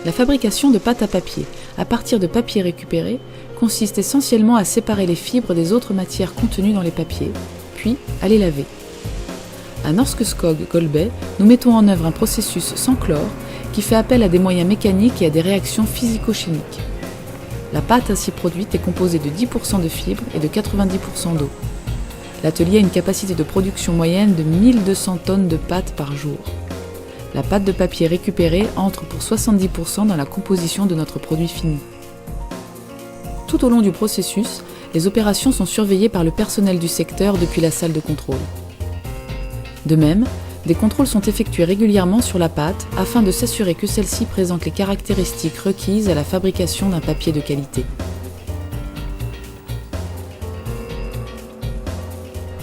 La fabrication de pâte à papier, à partir de papier récupéré, consiste essentiellement à séparer les fibres des autres matières contenues dans les papiers, puis à les laver. À Norske Skog Golbey, nous mettons en œuvre un processus sans chlore qui fait appel à des moyens mécaniques et à des réactions physico-chimiques. La pâte ainsi produite est composée de 10% de fibres et de 90% d'eau. L'atelier a une capacité de production moyenne de 1200 tonnes de pâte par jour. La pâte de papier récupérée entre pour 70% dans la composition de notre produit fini. Tout au long du processus, les opérations sont surveillées par le personnel du secteur depuis la salle de contrôle. De même, des contrôles sont effectués régulièrement sur la pâte afin de s'assurer que celle-ci présente les caractéristiques requises à la fabrication d'un papier de qualité.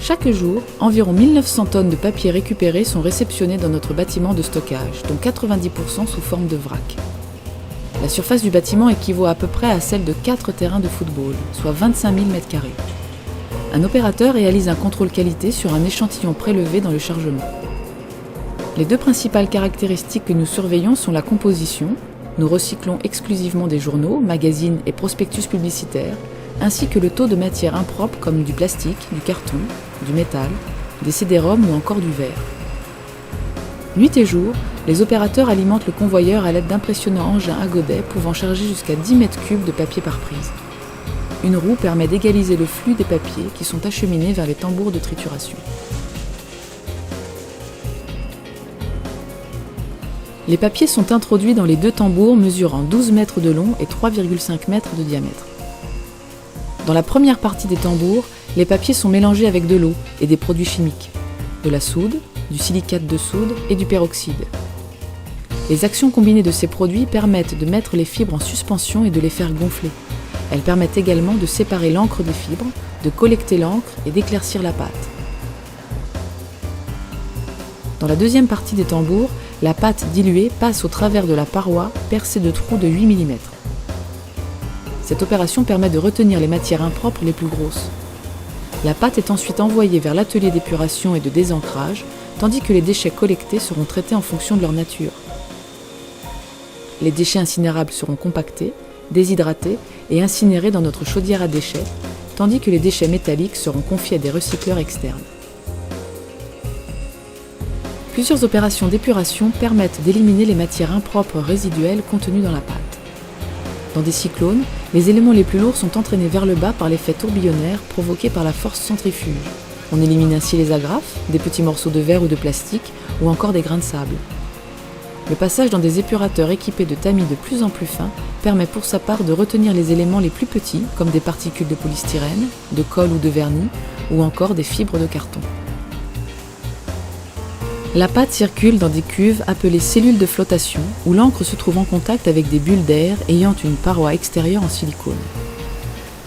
Chaque jour, environ 1900 tonnes de papier récupéré sont réceptionnées dans notre bâtiment de stockage, dont 90% sous forme de vrac. La surface du bâtiment équivaut à peu près à celle de 4 terrains de football, soit 25 000 m². Un opérateur réalise un contrôle qualité sur un échantillon prélevé dans le chargement. Les deux principales caractéristiques que nous surveillons sont la composition, nous recyclons exclusivement des journaux, magazines et prospectus publicitaires, ainsi que le taux de matières impropres comme du plastique, du carton, du métal, des CD-ROM ou encore du verre. Nuit et jour, les opérateurs alimentent le convoyeur à l'aide d'impressionnants engins à godets pouvant charger jusqu'à 10 m³ de papier par prise. Une roue permet d'égaliser le flux des papiers qui sont acheminés vers les tambours de trituration. Les papiers sont introduits dans les deux tambours mesurant 12 mètres de long et 3,5 mètres de diamètre. Dans la première partie des tambours, les papiers sont mélangés avec de l'eau et des produits chimiques, de la soude, du silicate de soude et du peroxyde. Les actions combinées de ces produits permettent de mettre les fibres en suspension et de les faire gonfler. Elles permettent également de séparer l'encre des fibres, de collecter l'encre et d'éclaircir la pâte. Dans la deuxième partie des tambours, la pâte diluée passe au travers de la paroi percée de trous de 8 mm. Cette opération permet de retenir les matières impropres les plus grosses. La pâte est ensuite envoyée vers l'atelier d'épuration et de désancrage, tandis que les déchets collectés seront traités en fonction de leur nature. Les déchets incinérables seront compactés, déshydratés et incinérés dans notre chaudière à déchets, tandis que les déchets métalliques seront confiés à des recycleurs externes. Plusieurs opérations d'épuration permettent d'éliminer les matières impropres résiduelles contenues dans la pâte. Dans des cyclones, les éléments les plus lourds sont entraînés vers le bas par l'effet tourbillonnaire provoqué par la force centrifuge. On élimine ainsi les agrafes, des petits morceaux de verre ou de plastique, ou encore des grains de sable. Le passage dans des épurateurs équipés de tamis de plus en plus fins permet pour sa part de retenir les éléments les plus petits, comme des particules de polystyrène, de colle ou de vernis, ou encore des fibres de carton. La pâte circule dans des cuves appelées cellules de flottation, où l'encre se trouve en contact avec des bulles d'air ayant une paroi extérieure en silicone.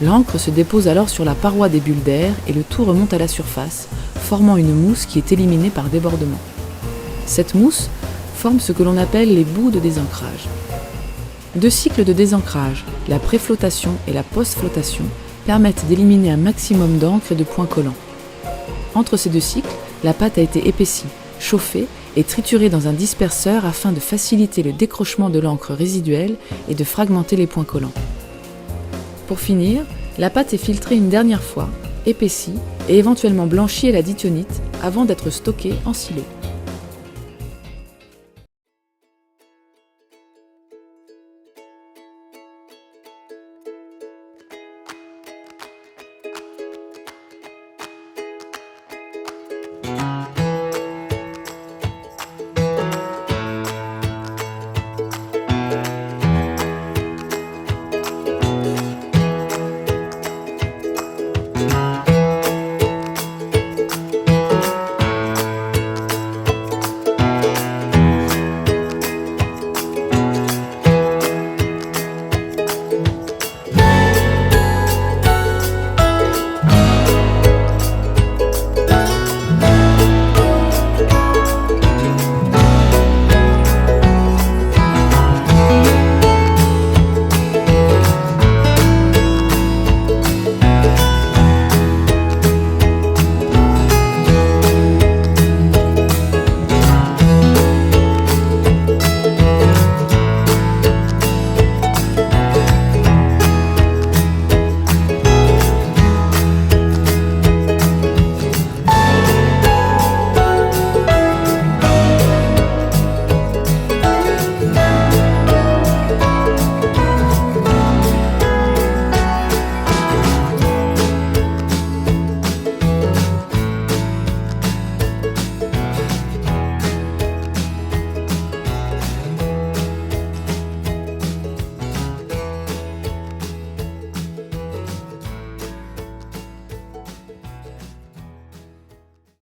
L'encre se dépose alors sur la paroi des bulles d'air et le tout remonte à la surface, formant une mousse qui est éliminée par débordement. Cette mousse forme ce que l'on appelle les boues de désancrage. Deux cycles de désancrage, la préflottation et la post-flottation, permettent d'éliminer un maximum d'encre et de points collants. Entre ces deux cycles, la pâte a été épaissie, chauffée et triturée dans un disperseur afin de faciliter le décrochement de l'encre résiduelle et de fragmenter les points collants. Pour finir, la pâte est filtrée une dernière fois, épaissie et éventuellement blanchie à la dithionite avant d'être stockée en silo.